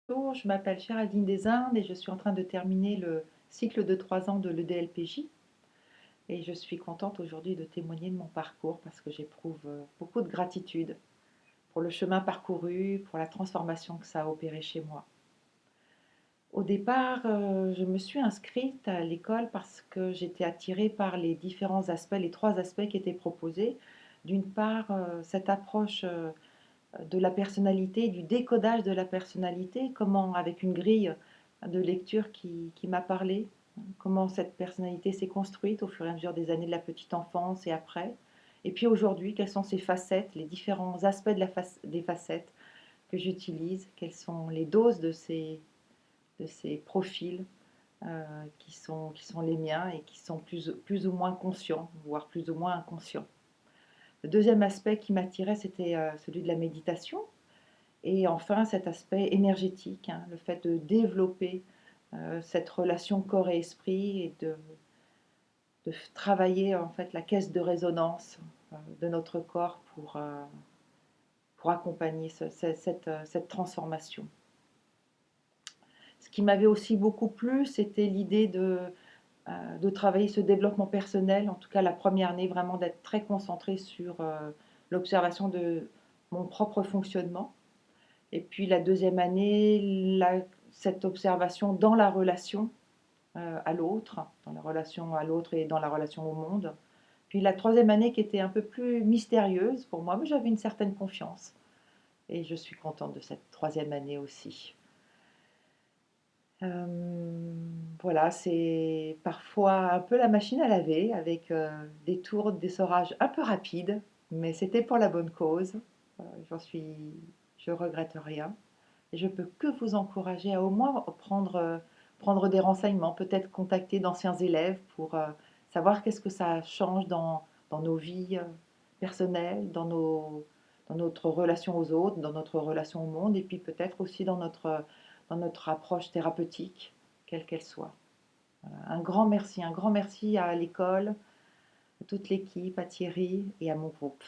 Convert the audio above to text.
Bonjour, je m'appelle Géraldine Desindes et je suis en train de terminer le cycle de 3 ans de l'EDLPJ. Et je suis contente aujourd'hui de témoigner de mon parcours parce que j'éprouve beaucoup de gratitude pour le chemin parcouru, pour la transformation que ça a opéré chez moi. Au départ, je me suis inscrite à l'école parce que j'étais attirée par les différents aspects, les 3 aspects qui étaient proposés. D'une part, cette approche de la personnalité, du décodage de la personnalité, comment avec une grille de lecture qui m'a parlé, comment cette personnalité s'est construite au fur et à mesure des années de la petite enfance et après. Et puis aujourd'hui, quelles sont ces facettes, les différents aspects des facettes que j'utilise, quelles sont les doses de ces profils qui sont les miens et qui sont plus ou moins conscients, voire plus ou moins inconscients. Le deuxième aspect qui m'attirait, c'était celui de la méditation. Et enfin, cet aspect énergétique, hein, le fait de développer cette relation corps et esprit et de travailler en fait la caisse de résonance de notre corps pour accompagner cette transformation. Ce qui m'avait aussi beaucoup plu, c'était l'idée de travailler ce développement personnel, en tout cas la première année, vraiment d'être très concentré sur l'observation de mon propre fonctionnement. Et puis la deuxième année, cette observation dans la relation à l'autre, dans la relation à l'autre et dans la relation au monde. Puis la troisième année qui était un peu plus mystérieuse pour moi, mais j'avais une certaine confiance. Et je suis contente de cette troisième année aussi. Voilà, c'est parfois un peu la machine à laver avec des tours d'essorage un peu rapides, mais c'était pour la bonne cause. Je regrette rien. Et je peux que vous encourager à au moins prendre des renseignements, peut-être contacter d'anciens élèves pour savoir qu'est-ce que ça change dans nos vies personnelles, dans notre relation aux autres, dans notre relation au monde, et puis peut-être aussi dans notre approche thérapeutique, quelle qu'elle soit. Voilà. Un grand merci à l'école, à toute l'équipe, à Thierry et à mon groupe.